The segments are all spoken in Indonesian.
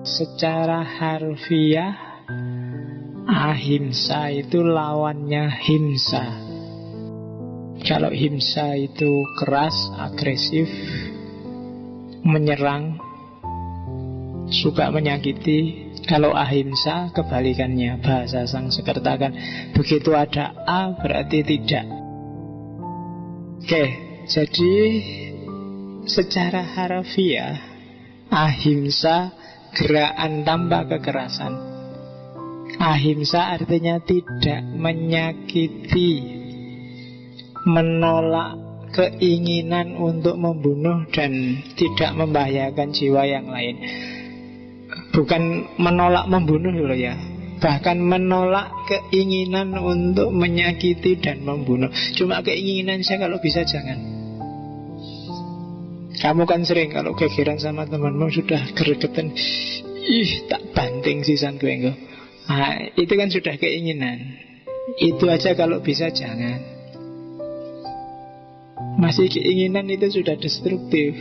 Secara harfiah, ahimsa itu lawannya himsa. Kalau himsa itu keras, agresif, menyerang, suka menyakiti. Kalau ahimsa kebalikannya, bahasa Sangskerta kan begitu ada A berarti tidak. Oke, jadi secara harfiah ahimsa gerakan tanpa kekerasan. Ahimsa artinya tidak menyakiti, menolak keinginan untuk membunuh dan tidak membahayakan jiwa yang lain. Bukan menolak membunuh loh ya, bahkan menolak keinginan untuk menyakiti dan membunuh. Cuma keinginan saya kalau bisa jangan. Kamu kan sering kalau gegeran sama temanmu sudah gregetan, ih tak banting sisan gue enggak. Nah, itu kan sudah keinginan. Itu aja kalau bisa jangan. Masih keinginan itu sudah destruktif,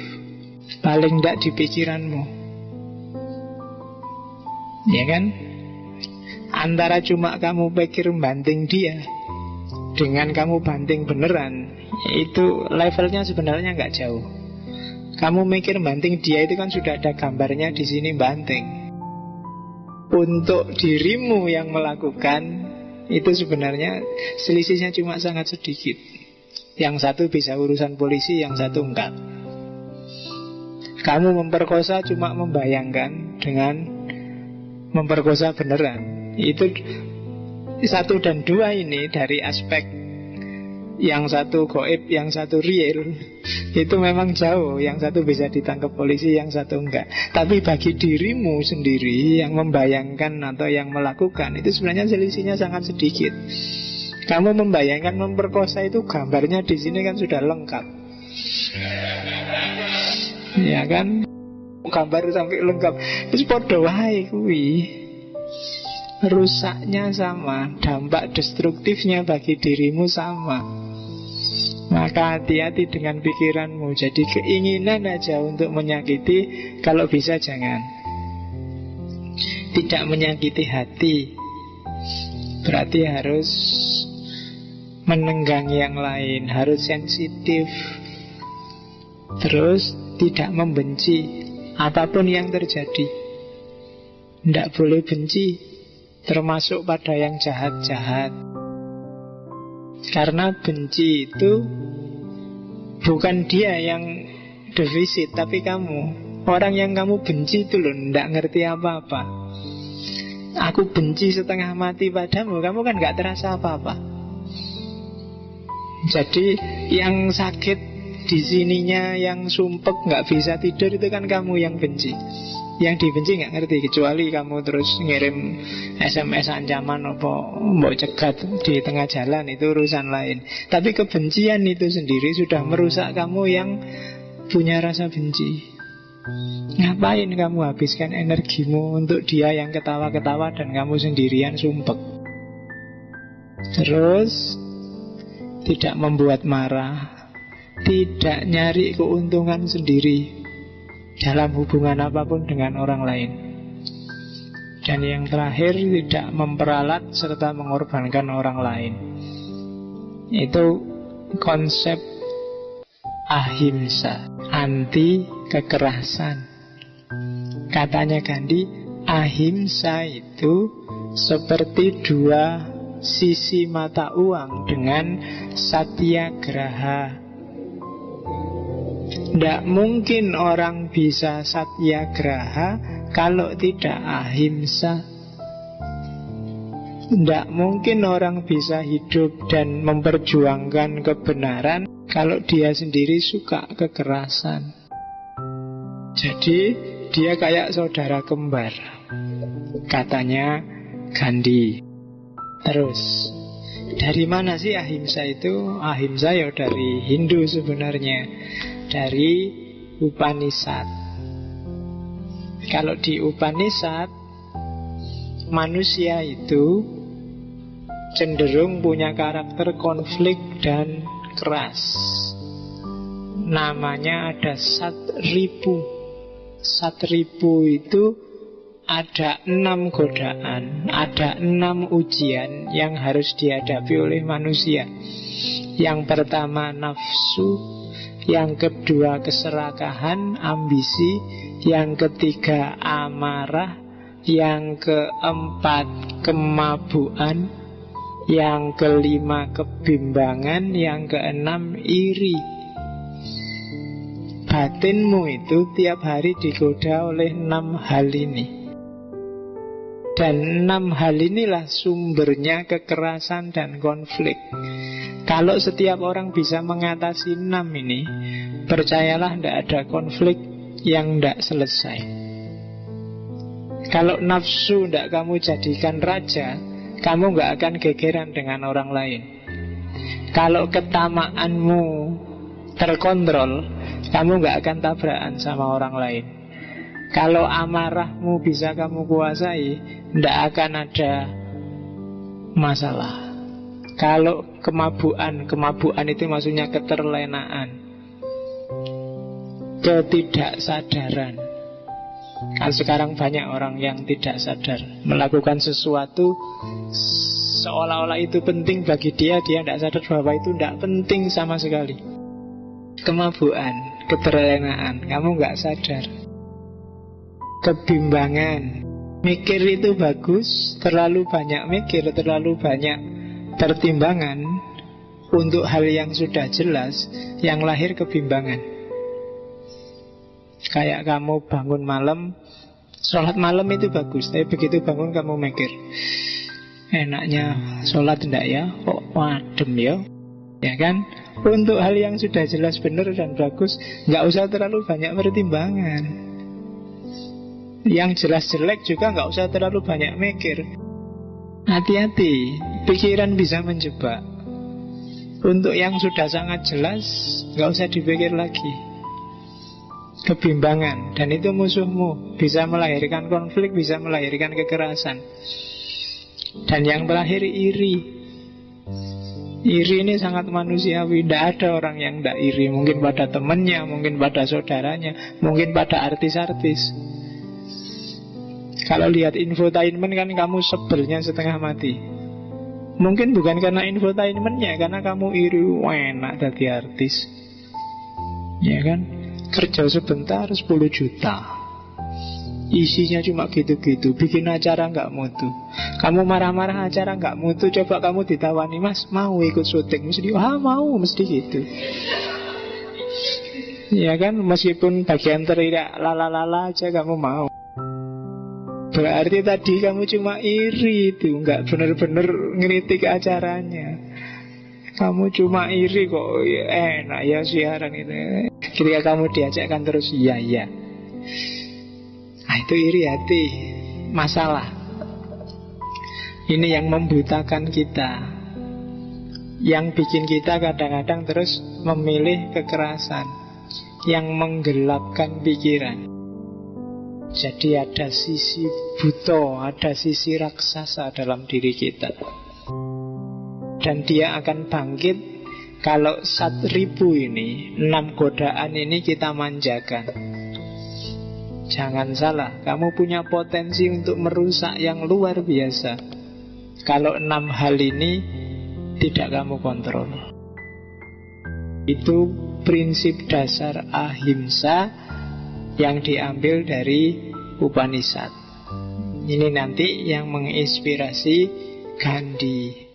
paling tidak di pikiranmu. Ya kan? Antara cuma kamu pikir banting dia dengan kamu banting beneran, itu levelnya sebenarnya nggak jauh. Kamu mikir banting dia itu kan sudah ada gambarnya di sini banting. Untuk dirimu yang melakukan itu sebenarnya selisihnya cuma sangat sedikit. Yang satu bisa urusan polisi, yang satu enggak. Kamu memperkosa cuma membayangkan dengan memperkosa beneran. Itu 1 dan 2 ini dari aspek yang satu goib, yang satu real, itu memang jauh. Yang satu bisa ditangkap polisi, yang satu enggak. Tapi bagi dirimu sendiri yang membayangkan atau yang melakukan, itu sebenarnya selisihnya sangat sedikit. Kamu membayangkan memperkosa itu gambarnya di sini kan sudah lengkap. Ya kan? Gambar sampai lengkap. Itu podo wae kuwi. Rusaknya sama, dampak destruktifnya bagi dirimu sama. Maka hati-hati dengan pikiranmu. Jadi keinginan aja untuk menyakiti, kalau bisa jangan. Tidak menyakiti hati, berarti harus menenggang yang lain, harus sensitif. Terus tidak membenci apapun yang terjadi. Tidak boleh benci, termasuk pada yang jahat-jahat. Karena benci itu bukan dia yang defisit, tapi kamu. Orang yang kamu benci itu loh tidak ngerti apa-apa. Aku benci setengah mati padamu, kamu kan gak terasa apa-apa. Jadi yang sakit di sininya, yang sumpek gak bisa tidur, itu kan kamu yang benci. Yang dibenci gak ngerti, kecuali kamu terus ngirim SMS ancaman apa mau cegat di tengah jalan, itu urusan lain. Tapi kebencian itu sendiri sudah merusak kamu yang punya rasa benci. Ngapain kamu habiskan energimu untuk dia yang ketawa-ketawa dan kamu sendirian sumpek? Terus tidak membuat marah, tidak nyari keuntungan sendiri dalam hubungan apapun dengan orang lain. Dan yang terakhir, tidak memperalat serta mengorbankan orang lain. Itu konsep ahimsa, anti kekerasan. Katanya Gandhi, ahimsa itu seperti dua sisi mata uang dengan satyagraha. Tidak mungkin orang bisa satyagraha kalau tidak ahimsa. Tidak mungkin orang bisa hidup dan memperjuangkan kebenaran kalau dia sendiri suka kekerasan. Jadi dia kayak saudara kembar, katanya Gandhi. Terus dari mana sih ahimsa itu? Ahimsa ya dari Hindu sebenarnya, dari Upanishad. Kalau di Upanishad, manusia itu cenderung punya karakter konflik dan keras. Namanya ada Satripu. Satripu itu ada 6 godaan, ada 6 ujian yang harus dihadapi oleh manusia. Yang pertama nafsu, yang kedua keserakahan, ambisi, yang ketiga amarah, yang keempat kemabuan, yang kelima kebimbangan, yang keenam iri. Batinmu itu tiap hari digoda oleh 6 hal ini. Dan 6 hal inilah sumbernya kekerasan dan konflik. Kalau setiap orang bisa mengatasi 6 ini, percayalah tidak ada konflik yang tidak selesai. Kalau nafsu tidak kamu jadikan raja, kamu nggak akan gegeran dengan orang lain. Kalau ketamaanmu terkontrol, kamu nggak akan tabrakan sama orang lain. Kalau amarahmu bisa kamu kuasai, tidak akan ada masalah. Kalau kemabuan itu maksudnya keterlenaan, ketidaksadaran. Kan sekarang banyak orang yang tidak sadar, melakukan sesuatu seolah-olah itu penting bagi dia tidak sadar bahwa itu tidak penting sama sekali. Kemabuan, keterlenaan, kamu nggak sadar. Kebimbangan, mikir itu bagus, terlalu banyak mikir, terlalu banyak pertimbangan untuk hal yang sudah jelas, yang lahir kebimbangan. Kayak kamu bangun malam, sholat malam itu bagus, tapi begitu bangun kamu mikir, enaknya sholat enggak ya? Kok adem ya? Ya kan? Untuk hal yang sudah jelas benar dan bagus, nggak usah terlalu banyak pertimbangan. Yang jelas jelek juga nggak usah terlalu banyak mikir. Hati-hati, pikiran bisa menjebak. Untuk yang sudah sangat jelas, nggak usah dipikir lagi. Kebimbangan, dan itu musuhmu, bisa melahirkan konflik, bisa melahirkan kekerasan. Dan yang terakhir iri. Iri ini sangat manusiawi. Tidak ada orang yang tidak iri. Mungkin pada temannya, mungkin pada saudaranya, mungkin pada artis-artis. Kalau lihat infotainment kan kamu sebelnya setengah mati. Mungkin bukan karena infotainmentnya, karena kamu iri, enak jadi artis. Ya kan? Kerja sebentar 10 juta, isinya cuma gitu-gitu, bikin acara nggak mutu. Kamu marah-marah acara nggak mutu, coba kamu ditawani, mas mau ikut syuting, mesti mau, mesti gitu. Ya kan, meskipun bagian teriak lala-lala aja kamu mau. Berarti tadi kamu cuma iri itu, nggak benar-benar ngeritik acaranya. Kamu cuma iri kok, enak ya siaran itu. Ketika kamu diajakkan terus iya. Nah itu iri hati, masalah. Ini yang membutakan kita, yang bikin kita kadang-kadang terus memilih kekerasan, yang menggelapkan pikiran. Jadi ada sisi buto, ada sisi raksasa dalam diri kita. Dan dia akan bangkit kalau 1000 ini, 6 godaan ini kita manjakan. Jangan salah, kamu punya potensi untuk merusak yang luar biasa kalau 6 hal ini tidak kamu kontrol. Itu prinsip dasar ahimsa yang diambil dari Upanishad. Ini nanti yang menginspirasi Gandhi.